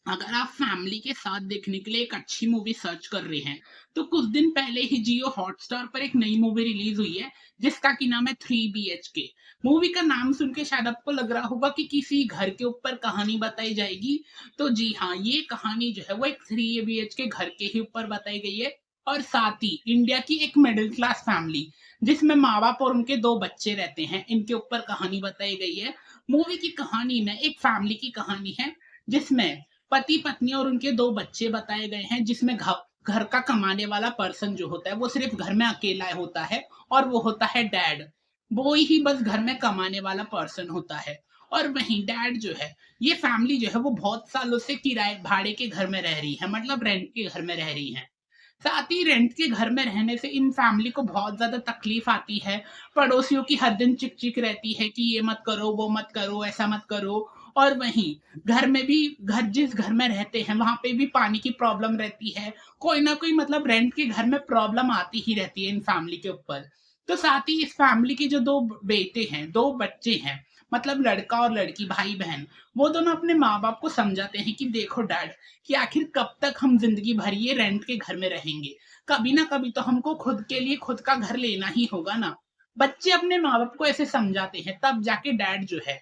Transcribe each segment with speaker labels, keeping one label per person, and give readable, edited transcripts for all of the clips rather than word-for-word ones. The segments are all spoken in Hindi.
Speaker 1: अगर आप फैमिली के साथ देखने के लिए एक अच्छी मूवी सर्च कर रहे हैं, तो कुछ दिन पहले ही जियो हॉटस्टार पर एक नई मूवी रिलीज हुई है, जिसका की नाम है 3 BHK। मूवी का नाम सुन के शायद आपको लग रहा होगा कि किसी घर के ऊपर कहानी बताई जाएगी। तो जी हाँ, ये कहानी जो है वो एक 3 BHK घर के ही ऊपर बताई गई है। और साथ ही इंडिया की एक मिडिल क्लास फैमिली, जिसमें माँ बाप और उनके दो बच्चे रहते हैं, इनके ऊपर कहानी बताई गई है। मूवी की कहानी में एक फैमिली की कहानी है, जिसमें पति पत्नी और उनके दो बच्चे बताए गए हैं, जिसमें घर का कमाने वाला पर्सन जो होता है वो सिर्फ घर में अकेला होता है, और वो होता है डैड। वो ही बस घर में कमाने वाला पर्सन होता है। और वहीं डैड जो है, ये फैमिली जो है वो बहुत सालों से किराए भाड़े के घर में रह रही है, मतलब रेंट के घर में रह रही है। साथ ही रेंट के घर में रहने से इन फैमिली को बहुत ज़्यादा तकलीफ आती है। पड़ोसियों की हर दिन चिक-चिक रहती है कि ये मत करो, वो मत करो, ऐसा मत करो। और वहीं घर में भी, घर जिस घर में रहते हैं, वहाँ पे भी पानी की प्रॉब्लम रहती है। कोई ना कोई, मतलब रेंट के घर में प्रॉब्लम आती ही रहती है इन फैमिली के ऊपर। तो साथ ही इस फैमिली के जो 2 बेटे हैं, 2 बच्चे हैं, मतलब लड़का और लड़की, भाई-बहन, वो दोनों अपने माँ-बाप को समझाते हैं कि देखो डैड, कि आखिर कब तक हम ज़िंदगी भर ये रेंट के घर में रहेंगे? कभी ना कभी तो हमको खुद के लिए खुद का घर लेना ही होगा ना। बच्चे अपने माँ-बाप को ऐसे समझाते हैं, तब जाके डैड जो है,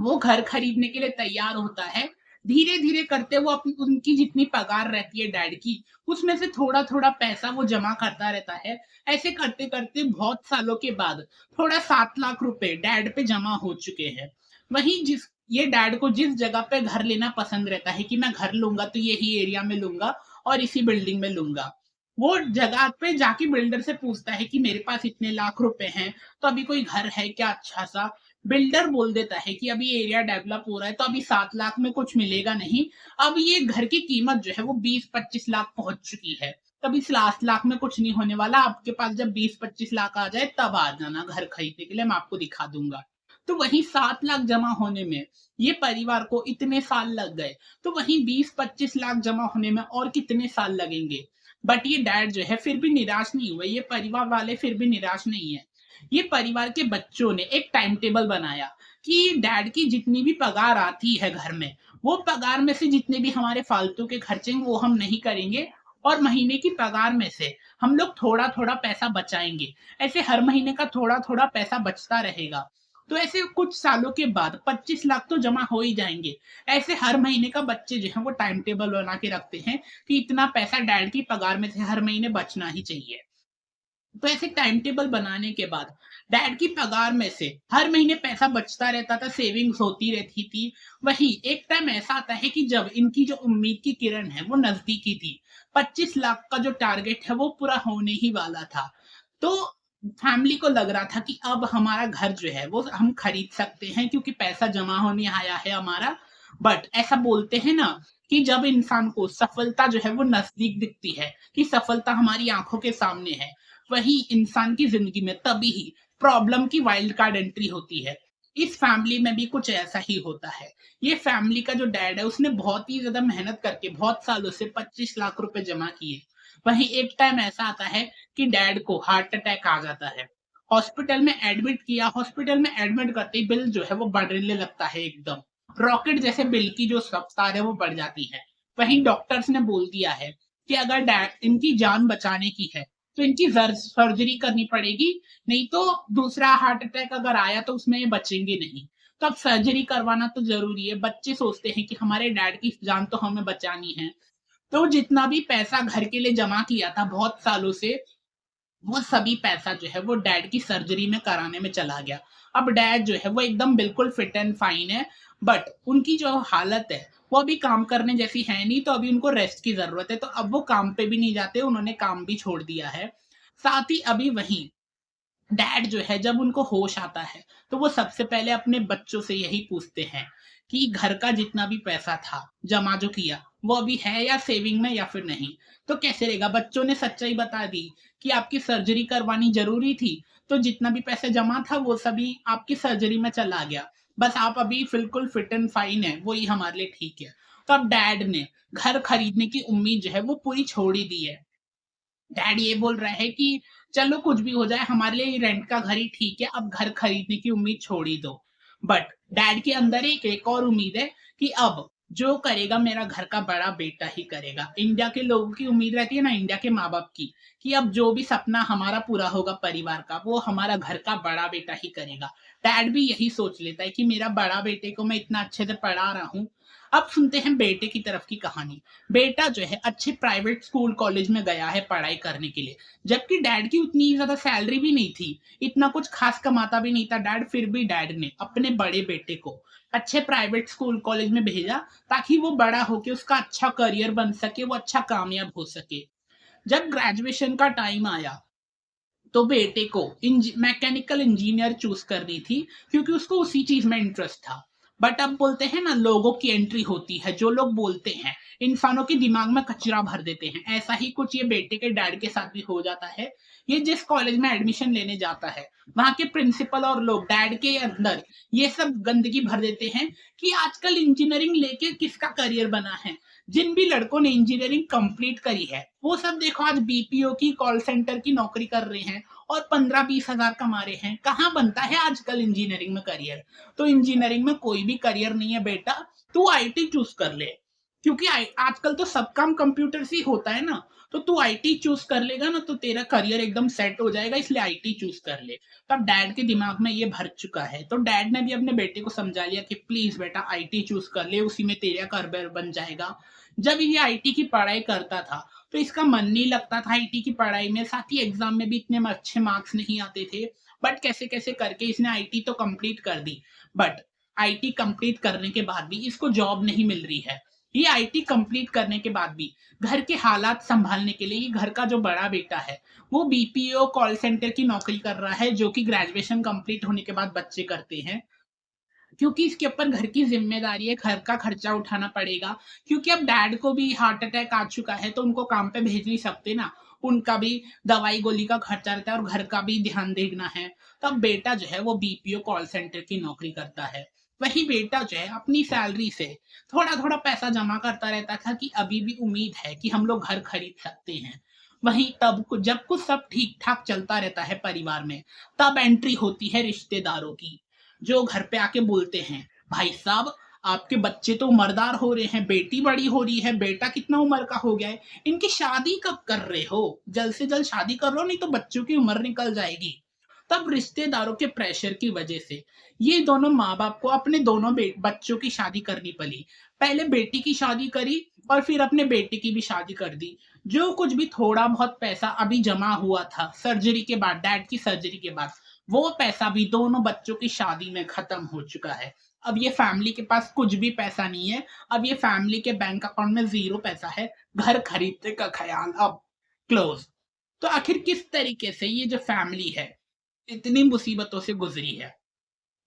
Speaker 1: वो घर खरीदने के लिए तैयार होता है। धीरे-धीरे करते वो उनकी जितनी पगार रहती है डैड की, उसमें से थोड़ा-थोड़ा पैसा वो जमा करता रहता है। ऐसे करते-करते बहुत सालों के बाद थोड़ा 7 लाख रुपए डैड पे जमा हो चुके हैं। वहीं ये डैड को जिस जगह पे घर लेना पसंद रहता है कि मैं घर लूँगा तो यही एरिया में लूँगा और इसी बिल्डिंग में लूँगा। वो जगह पे जाके बिल्डर से पूछता है कि मेरे पास इतने लाख रुपए हैं, तो अभी कोई घर है क्या अच्छा-सा? बिल्डर बोल देता है कि अभी एरिया डेवलप हो रहा है, तो अभी 7 लाख में कुछ मिलेगा नहीं। अब ये घर की कीमत जो है वो 20-25 लाख पहुँच चुकी है। तब इस 7 लाख में कुछ नहीं होने वाला, आपके पास जब 20-25 लाख आ जाए तब आ जाना घर खरीदने के लिए, मैं आपको दिखा दूँगा। तो वहीं 7 लाख जमा होने में ये परिवार को इतने साल लग गए, तो वहीं 20-25 लाख जमा होने में और कितने साल लगेंगे। बट ये डैड जो है फिर भी निराश नहीं हुए, ये परिवार वाले फिर भी निराश नहीं है। ये परिवार के बच्चों ने एक टाइम टेबल बनाया कि डैड की जितनी भी पगार आती है घर में, वो पगार में से जितने भी हमारे फालतू के खर्चे हैं वो हम नहीं करेंगे, और महीने की पगार में से हम लोग थोड़ा-थोड़ा पैसा बचाएँगे। ऐसे हर महीने का थोड़ा-थोड़ा पैसा बचता रहेगा। तो ऐसे कुछ सालों के बाद 25 लाख तो जमा हो ही जाएँगे। ऐसे हर महीने का बच्चे जो हैं वो टाइम टेबल बना के रखते हैं कि इतना पैसा डैड की पगार में से हर महीने बचना ही चाहिए। तो ऐसे टाइम टेबल बनाने के बाद डैड की पगार में से हर महीने पैसा बचता रहता था, सेविंग्स होती रहती थी। वहीं एक टाइम ऐसा आता है कि जब इनकी जो उम्मीद की किरण है वो नजदीकी थी, 25 लाख का जो टारगेट है वो पूरा होने ही वाला था। तो फैमिली को लग रहा था कि अब हमारा घर जो है वो हम खरीद सकते हैं, क्योंकि पैसा जमा होने आया है हमारा। बट ऐसा बोलते हैं ना कि जब इंसान को सफलता जो है वो नजदीक दिखती है, कि सफलता हमारी आंखों के सामने है, वही इंसान की ज़िंदगी में तभी प्रॉब्लम की वाइल्ड कार्ड एंट्री होती है। इस फैमिली में भी कुछ ऐसा ही होता है। ये फैमिली का जो डैड है, उसने बहुत ही ज़्यादा मेहनत करके बहुत सालों से 25 लाख रुपए जमा किए। वहीं एक टाइम ऐसा आता है कि डैड को हार्ट अटैक आ जाता है। हॉस्पिटल में एडमिट किया, हॉस्पिटल में एडमिट करते ही बिल जो है वो बढ़ने लगता है एकदम। रॉकेट जैसे बिल की जो रफ्तार है वो बढ़ जाती है। वहीं डॉक्टर्स ने बोल दिया है कि अगर डैड इनकी जान बचाने की है, तो इनकी सर्जरी करनी पड़ेगी, नहीं तो दूसरा हार्ट अटैक अगर आया तो उसमें ये बचेंगे नहीं। तो अब सर्जरी करवाना तो ज़रूरी है। बच्चे सोचते हैं कि हमारे डैड की जान तो हमें बचानी है। तो जितना भी पैसा घर के लिए जमा किया था बहुत सालों से, वो सभी पैसा जो है वो डैड की सर्जरी में कराने में चला गया। अब डैड जो है वो एकदम बिल्कुल फिट एंड फाइन है, बट उनकी जो हालत है, वो अभी काम करने जैसी है नहीं, तो अभी उनको रेस्ट की ज़रूरत है। तो अब वो काम पे भी नहीं जाते, उन्होंने काम भी छोड़ दिया है। साथ ही अभी वहीं डैड जो है जब उनको होश आता है, तो वो सबसे पहले अपने बच्चों से यही पूछते हैं कि घर का जितना भी पैसा था, जमा जो किया, वो अभी है या सेविंग में या फिर नहीं? तो कैसे रहेगा? बच्चों ने सच्चाई बता दी कि आपकी सर्जरी करवानी ज़रूरी थी, तो जितना भी पैसा जमा था वो सभी आपकी सर्जरी में चला गया। बस आप अभी बिल्कुल फिट एंड फाइन हैं, वो ही हमारे लिए ठीक है। तो अब डैड ने घर खरीदने की उम्मीद जो है वो पूरी छोड़ ही दी है। डैड ये बोल रहा है कि चलो कुछ भी हो जाए, हमारे लिए ये रेंट का घर ही ठीक है, अब घर खरीदने की उम्मीद छोड़ ही दो। बट डैड के अंदर एक एक और उम्मीद है कि अब जो करेगा मेरा घर का बड़ा बेटा ही करेगा। इंडिया के लोगों की उम्मीद रहती है ना, इंडिया के माँ-बाप की, कि अब जो भी सपना हमारा पूरा होगा परिवार का, वो हमारा घर का बड़ा बेटा ही करेगा। डैड भी यही सोच लेता है कि मेरा बड़ा बेटे को मैं इतना अच्छे से पढ़ा रहा हूँ। अब सुनते हैं बेटे की तरफ की कहानी। बेटा जो है अच्छे प्राइवेट स्कूल कॉलेज में गया है पढ़ाई करने के लिए, जबकि डैड की उतनी ज़्यादा सैलरी भी नहीं थी, इतना कुछ खास कमाता भी नहीं था डैड, फिर भी डैड ने अपने बड़े बेटे को अच्छे प्राइवेट स्कूल कॉलेज में भेजा, ताकि वो बड़ा होके उसका अच्छा करियर बन सके, वो अच्छा कामयाब हो सके। जब ग्रेजुएशन का टाइम आया, तो बेटे को मैकेनिकल इंजीनियर चूज करनी थी, क्योंकि उसको उसी चीज में इंटरेस्ट था। बट अब बोलते हैं ना, लोगों की एंट्री होती है, जो लोग बोलते हैं इंसानों के दिमाग में कचरा भर देते हैं। ऐसा ही कुछ ये बेटे के डैड के साथ भी हो जाता है। ये जिस कॉलेज में एडमिशन लेने जाता है, वहां के प्रिंसिपल और लोग डैड के अंदर ये सब गंदगी भर देते हैं कि आजकल इंजीनियरिंग लेके किसका करियर बना है। जिन भी लड़कों ने इंजीनियरिंग कंप्लीट करी है, वो सब देखो आज बीपीओ की, कॉल सेंटर की नौकरी कर रहे हैं और 15-20 हजार कमा रहे हैं। कहाँ बनता है आजकल इंजीनियरिंग में करियर? तो इंजीनियरिंग में कोई भी करियर नहीं है बेटा, तू आईटी चूज कर ले, क्योंकि आजकल तो सब काम कंप्यूटर से ही होता है ना। तो तू आईटी चूज कर लेगा ना, तो तेरा करियर एकदम सेट हो जाएगा, इसलिए आईटी चूज कर ले। तब डैड के दिमाग में ये भर चुका है, तो डैड ने भी अपने बेटे को समझा लिया कि प्लीज बेटा आईटी चूज कर ले, उसी में तेरा करियर बन जाएगा। जब ये आईटी की पढ़ाई करता था, तो इसका मन नहीं लगता था आईटी की पढ़ाई में, साथ ही एग्जाम में भी इतने अच्छे मार्क्स नहीं आते थे। बट कैसे कैसे करके इसने आईटी तो कंप्लीट कर दी। बट आईटी कंप्लीट करने के बाद भी इसको जॉब नहीं मिल रही है। ये आईटी कंप्लीट करने के बाद भी घर के हालात संभालने के लिए ये घर का जो बड़ा बेटा है, वो बीपीओ कॉल सेंटर की नौकरी कर रहा है, जो कि ग्रेजुएशन कंप्लीट होने के बाद बच्चे करते हैं। क्योंकि इसके ऊपर घर की ज़िम्मेदारी है, घर का खर्चा उठाना पड़ेगा, क्योंकि अब डैड को भी हार्ट अटैक आ चुका है, तो उनको काम पे भेज नहीं सकते ना, उनका भी दवाई-गोली का खर्चा रहता है और घर का भी ध्यान देखना है। तब बेटा जो है वो बीपीओ कॉल सेंटर की नौकरी करता है। वही बेटा जो है अपनी सैलरी से थोड़ा-थोड़ा पैसा जमा करता रहता था कि अभी भी उम्मीद है कि हम लोग घर खरीद सकते हैं। वहीं तब जब कुछ सब ठीक-ठाक चलता रहता है परिवार में, तब एंट्री होती है रिश्तेदारों की। जो घर पे आके बोलते हैं, भाई साहब आपके बच्चे तो उम्रदार हो रहे हैं, बेटी बड़ी हो रही है, बेटा कितना उम्र का हो गया है, इनकी शादी कब कर रहे हो? जल्द से जल्द शादी कर लो, नहीं तो बच्चों की उम्र निकल जाएगी। तब रिश्तेदारों के प्रेशर की वजह से ये दोनों माँ-बाप को अपने दोनों बच्चों की शादी करनी पड़ी। पहले बेटी की शादी करी और फिर अपने बेटे की भी शादी कर दी। जो कुछ भी थोड़ा बहुत पैसा अभी जमा हुआ था सर्जरी के बाद, डैड की सर्जरी के बाद, वो पैसा भी दोनों बच्चों की शादी में खत्म हो चुका है। अब ये फैमिली के पास कुछ भी पैसा नहीं है। अब ये फैमिली के बैंक अकाउंट में 0 पैसा है। घर खरीदने का ख़्याल अब क्लोज़। तो आखिर किस तरीके से ये जो फैमिली है, इतनी मुसीबतों से गुज़री है।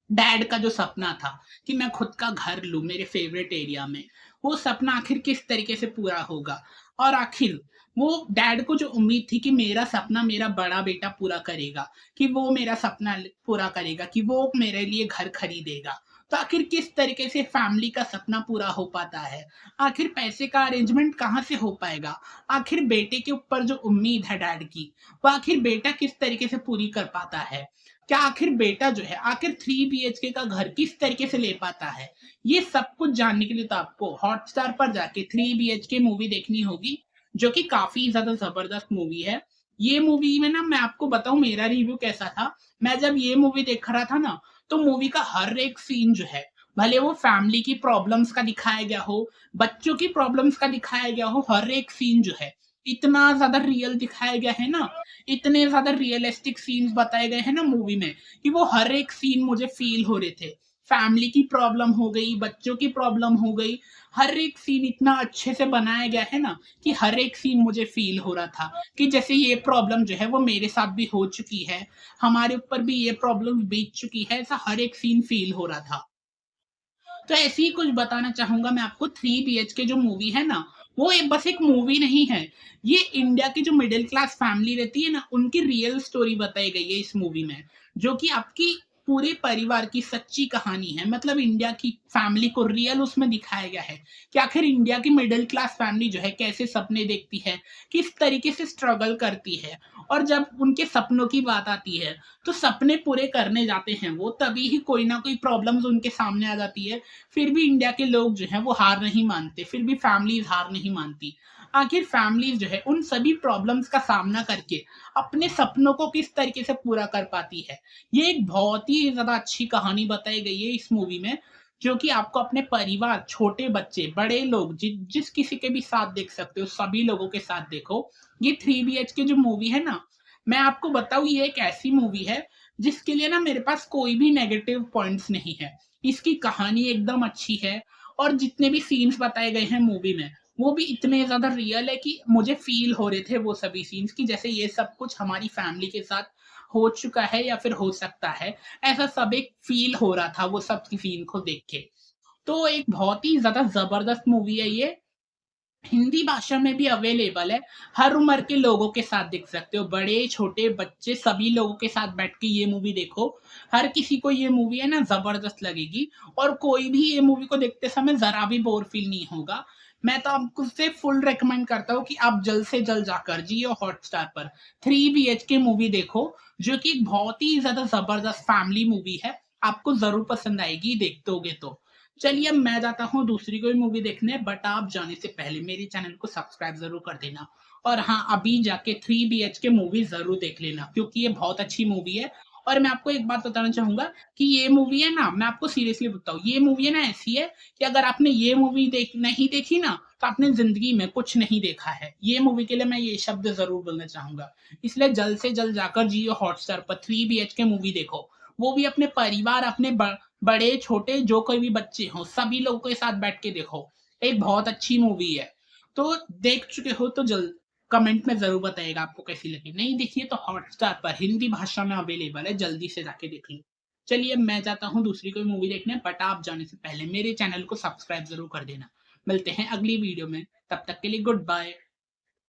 Speaker 1: डैड का जो सपना था कि मैं खुद का घर लूँ मेरे फ़ेवरेट एरिया में, वो सपना आखिर किस तरीके से पूरा होगा? और आखिर वो डैड को जो उम्मीद थी कि मेरा सपना मेरा बड़ा बेटा पूरा करेगा, कि वो मेरा सपना पूरा करेगा, कि वो मेरे लिए घर खरीदेगा। तो आखिर किस तरीके से फैमिली का सपना पूरा हो पाता है? आखिर पैसे का अरेंजमेंट कहाँ से हो पाएगा? आखिर बेटे के ऊपर जो उम्मीद है डैड की, वो आखिर बेटा किस तरीके से पूरी कर पाता है? क्या आखिर बेटा जो है, आखिर 3 बीएचके का घर किस तरीके से ले पाता है? ये सब कुछ जानने के लिए तो आपको हॉटस्टार पर जाके 3 बीएचके मूवी देखनी होगी, जो कि काफ़ी ज़्यादा ज़बरदस्त मूवी है। ये मूवी में ना मैं आपको बताऊँ मेरा रिव्यू कैसा था, मैं जब ये मूवी देख रहा था ना, तो मूवी का हर एक सीन जो है, भले वो फैमिली की प्रॉब्लम्स का दिखाया गया हो, बच्चों की प्रॉब्लम्स का दिखाया गया हो, हर एक सीन जो है, इतना ज़्यादा रियल दिखाया गया है ना, इतने ज़्यादा रियलिस्टिक सीन्स बताए गए हैं ना मूवी में, कि वो हर एक सीन मुझे फ़ील हो रहे थे। फैमिली की प्रॉब्लम हो गई, बच्चों की प्रॉब्लम हो गई, हर एक सीन इतना अच्छे से बनाया गया है ना, कि हर एक सीन मुझे फ़ील हो रहा था कि जैसे ये प्रॉब्लम जो है वो मेरे साथ भी हो चुकी है, हमारे ऊपर भी ये प्रॉब्लम बीत चुकी है, ऐसा हर एक सीन फ़ील हो रहा था। तो ऐसे ही कुछ बताना चाहूँगा मैं आपको। 3 बीएचके जो मूवी है ना, वो बस एक मूवी नहीं है। ये इंडिया की जो मिडल क्लास फैमिली रहती है ना, उनकी रियल स्टोरी बताई गई है इस मूवी में, जो कि आपकी पूरे परिवार की सच्ची कहानी है। मतलब इंडिया की फैमिली को रियल उसमें दिखाया गया है कि आखिर इंडिया की मिडिल क्लास फैमिली जो है कैसे सपने देखती है, किस तरीके से स्ट्रगल करती है, और जब उनके सपनों की बात आती है तो सपने पूरे करने जाते हैं वो, तभी ही कोई ना कोई प्रॉब्लम्स उनके सामने आ जाती है। फिर भी इंडिया के लोग जो हैं वो हार नहीं मानते, फिर भी फैमिलीज़ हार नहीं मानती। आखिर फैमिलीज़ जो है उन सभी प्रॉब्लम्स का सामना करके अपने सपनों को किस तरीके से पूरा कर पाती है। ये एक बहुत ही ज़्यादा अच्छी कहानी बताई गई है इस मूवी में, जो कि आपको अपने परिवार, छोटे बच्चे, बड़े लोग जिस किसी के भी साथ देख सकते हो, सभी लोगों के साथ देखो। ये 3 बीएचके जो मूवी है ना, मैं आपको बताऊँ ये एक ऐसी मूवी है जिसके लिए ना मेरे पास कोई भी नेगेटिव पॉइंट्स नहीं है। इसकी कहानी एकदम अच्छी है और जितने भी सीन्स बताए गए हैं मूवी में, वो भी इतने ज़्यादा रियल है कि मुझे फ़ील हो रहे थे वो सभी सीन्स कि जैसे ये सब कुछ हमारी फैमिली के साथ हो चुका है या फिर हो सकता है। ऐसा सब एक फ़ील हो रहा था वो सब सीन को देख के। तो एक बहुत ही ज़्यादा ज़बरदस्त मूवी है ये। हिंदी भाषा में भी अवेलेबल है। हर उम्र के लोगों के साथ देख सकते हो। बड़े, छोटे, बच्चे सभी लोगों के साथ बैठ के ये मूवी देखो। हर किसी को ये मूवी है ना ज़बरदस्त लगेगी और कोई भी ये मूवी को देखते समय ज़रा भी बोर फ़ील नहीं होगा। मैं तो आपको से फुल रिकमेंड करता हूँ कि आप जल्द से जल्द जाकर जियो हॉटस्टार पर 3 बीएचके मूवी देखो, जो कि एक बहुत ही ज़्यादा ज़बरदस्त फैमिली मूवी है। आपको ज़रूर पसंद आएगी देखोगे तो। चलिए अब मैं जाता हूँ दूसरी कोई मूवी देखने, बट आप जाने से पहले मेरे चैनल को सब्सक्राइब ज़रूर कर देना। और हाँ, अभी जाके 3 बीएचके मूवी ज़रूर देख लेना क्योंकि ये बहुत अच्छी मूवी है। और मैं आपको एक बात बताना चाहूँगा कि ये मूवी है ना, मैं आपको सीरियसली बताऊँ, ये मूवी है ना ऐसी है कि अगर आपने ये मूवी नहीं देखी ना, तो आपने ज़िंदगी में कुछ नहीं देखा है। ये मूवी के लिए मैं ये शब्द ज़रूर बोलना चाहूँगा। इसलिए जल्द से जल्द जाकर जियो हॉटस्टार पर 3 बीएचके मूवी देखो। वो भी अपने परिवार, अपने बड़े, छोटे जो कोई भी बच्चे हों, सभी लोगों के साथ बैठ के देखो। एक बहुत अच्छी मूवी है। तो देख चुके हो तो जल्द कमेंट में ज़रूर बताइएगा आपको कैसी लगी। नहीं देखी है तो हॉटस्टार पर हिंदी भाषा में अवेलेबल है, जल्दी से जाके देख लो। चलिए मैं जाता हूँ दूसरी कोई मूवी देखने, बट आप जाने से पहले मेरे चैनल को सब्सक्राइब ज़रूर कर देना। मिलते हैं अगली वीडियो में, तब तक के लिए गुड बाय।